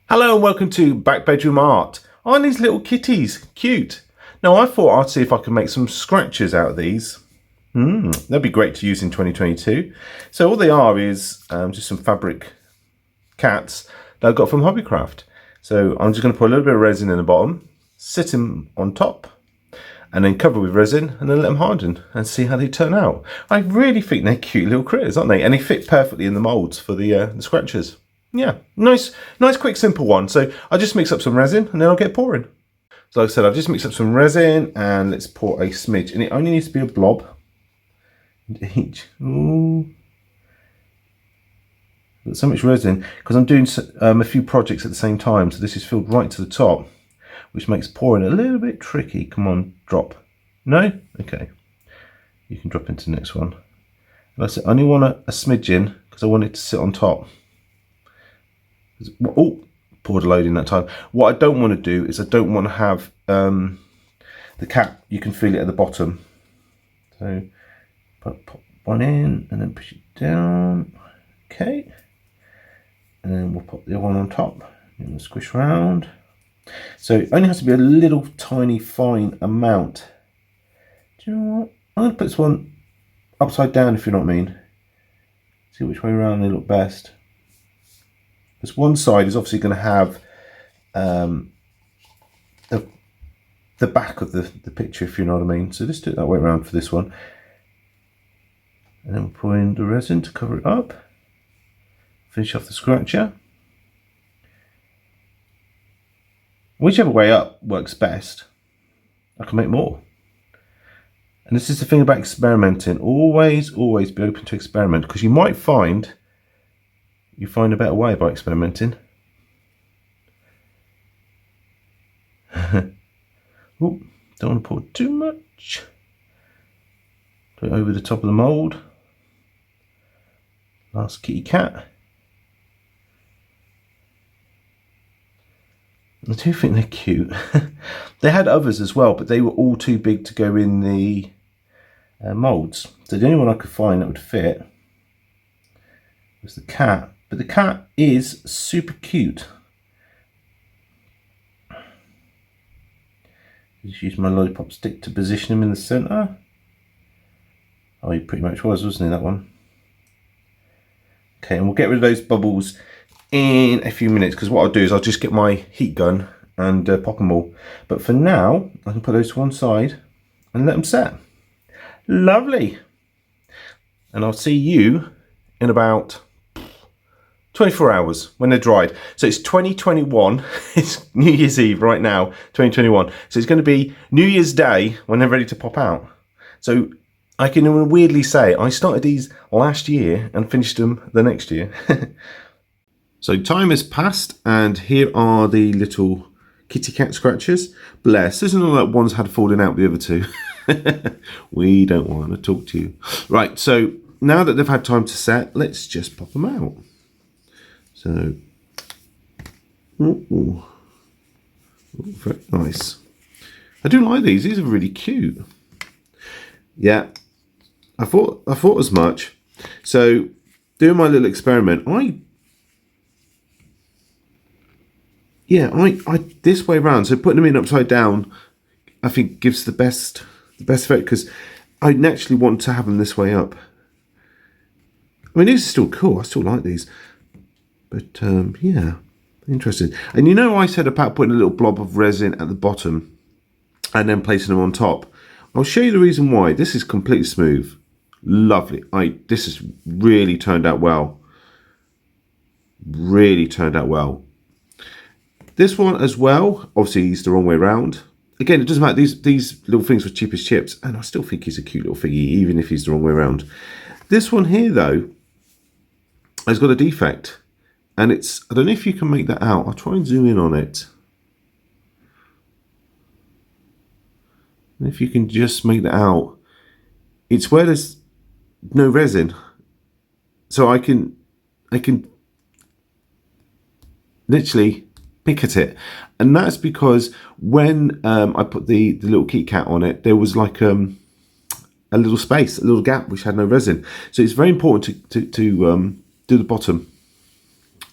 Hello and welcome to Back Bedroom Art. Aren't these little kitties cute? Now I thought I'd see if I could make some scratchers out of these. That'd be great to use in 2022. So all they are is just some fabric cats that I got from Hobbycraft. So I'm just going to put a little bit of resin in the bottom, sit them on top, and then cover with resin and then let them harden and see how they turn out. I really think they're cute little critters, aren't they? And they fit perfectly in the molds for the scratchers. Yeah, nice, quick, simple one. So I'll just mix up some resin and then I'll get pouring. So like I said, I've just mixed up some resin and let's pour a smidge. And it only needs to be a blob into each. Ooh. Got so much resin because I'm doing a few projects at the same time. So this is filled right to the top, which makes pouring a little bit tricky. Come on, drop. No? Okay. You can drop into the next one. And I said, I only want a smidge in because I want it to sit on top. Oh, poured a load in that time. What I don't want to do is I don't want to have the cap, you can feel it at the bottom. So pop one in and then push it down. Okay. And then we'll pop the other one on top and we'll squish around. So it only has to be a little tiny fine amount. Do you know what? I'm going to put this one upside down if you know what I mean. See which way around they look best. Because one side is obviously going to have the back of the picture, if you know what I mean. So just do it that way around for this one. And then we'll pour in the resin to cover it up. Finish off the scratcher. Whichever way up works best. I can make more. And this is the thing about experimenting. Always be open to experiment, because you might find you find a better way by experimenting. Ooh, don't want to pour too much. Put it over the top of the mould. Last kitty cat. I do think they're cute. They had others as well, but they were all too big to go in the moulds. So the only one I could find that would fit was the cat. But the cat is super cute. Just use my lollipop stick to position him in the centre. Oh, he pretty much was, wasn't he, that one? Okay, and we'll get rid of those bubbles in a few minutes, because what I'll do is I'll just get my heat gun and pop them all. But for now, I can put those to one side and let them set. Lovely. And I'll see you in about 24 hours when they're dried. So it's 2021. It's New Year's Eve right now, 2021. So it's going to be New Year's Day when they're ready to pop out. So I can weirdly say I started these last year and finished them the next year. So time has passed and here are the little kitty cat scratchers. Bless. Isn't all that one's had falling out with the other two? We don't want to talk to you. Right, so now that they've had time to set, let's just pop them out. So, very nice. I do like these. These are really cute. Yeah, I thought as much. So, doing my little experiment, I this way around. So putting them in upside down, I think gives the best effect, because I naturally want to have them this way up. I mean, these are still cool. I still like these. But yeah, interesting. And you know, I said about putting a little blob of resin at the bottom and then placing them on top. I'll show you the reason why. This is completely smooth. Lovely. This has really turned out well. Really turned out well. This one as well, obviously he's the wrong way around. Again, it doesn't matter. These little things were cheap as chips, and I still think he's a cute little thingy, even if he's the wrong way around. This one here, though, has got a defect. And it's, I don't know if you can make that out. I'll try and zoom in on it. And if you can just make that out. It's where there's no resin. So I can literally pick at it. And that's because when I put the little kitty cat on it, there was like a little space, a little gap, which had no resin. So it's very important to do the bottom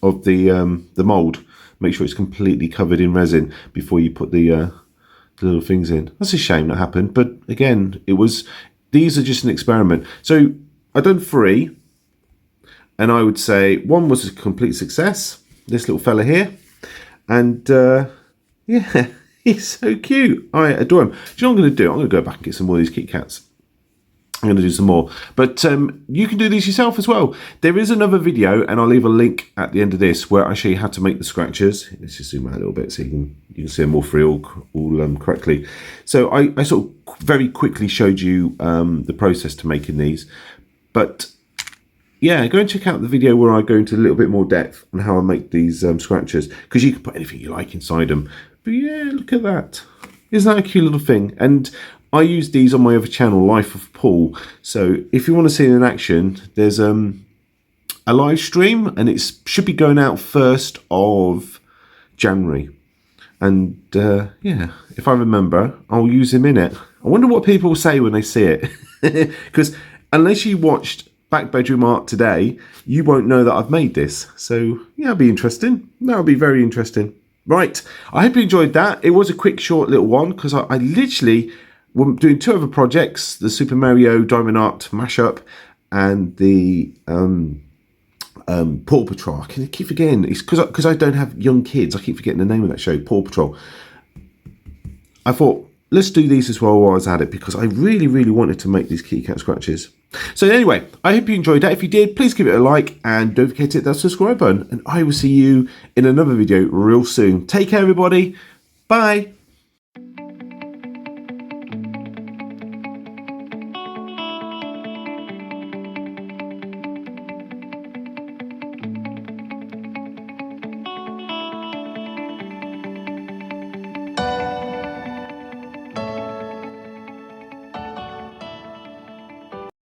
of the mould. make sure it's completely covered in resin before you put the little things in. That's a shame that happened, but again, these are just an experiment. So I've done 3, and I would say 1 was a complete success, this little fella here, and yeah, he's so cute. I adore him. Do you know what I'm going to do? I'm going to go back and get some more of these Kit Kats. I'm going to do some more, but you can do these yourself as well. There is another video, and I'll leave a link at the end of this, where I show you how to make the scratchers. Let's just zoom out a little bit so you can see them all three all correctly. So I sort of very quickly showed you the process to making these, but yeah, go and check out the video where I go into a little bit more depth on how I make these scratchers, because you can put anything you like inside them. But yeah, look at that. Isn't that a cute little thing? And I use these on my other channel, Life of Paul. So if you want to see it in action, there's a live stream, and it should be going out 1st of January. And yeah, if I remember, I'll use him in it. I wonder what people will say when they see it. Because unless you watched Back Bedroom Art today, you won't know that I've made this. So yeah, it'll be interesting. That'll be very interesting. Right, I hope you enjoyed that. It was a quick, short little one, because I literally... we're doing 2 other projects, the Super Mario Diamond Art mashup and the Paw Patrol. I keep forgetting. It's because I don't have young kids. I keep forgetting the name of that show, Paw Patrol. I thought, let's do these as well while I was at it, because I really, really wanted to make these Kit Kat scratches. So anyway, I hope you enjoyed that. If you did, please give it a like, and don't forget to hit that subscribe button. And I will see you in another video real soon. Take care, everybody. Bye.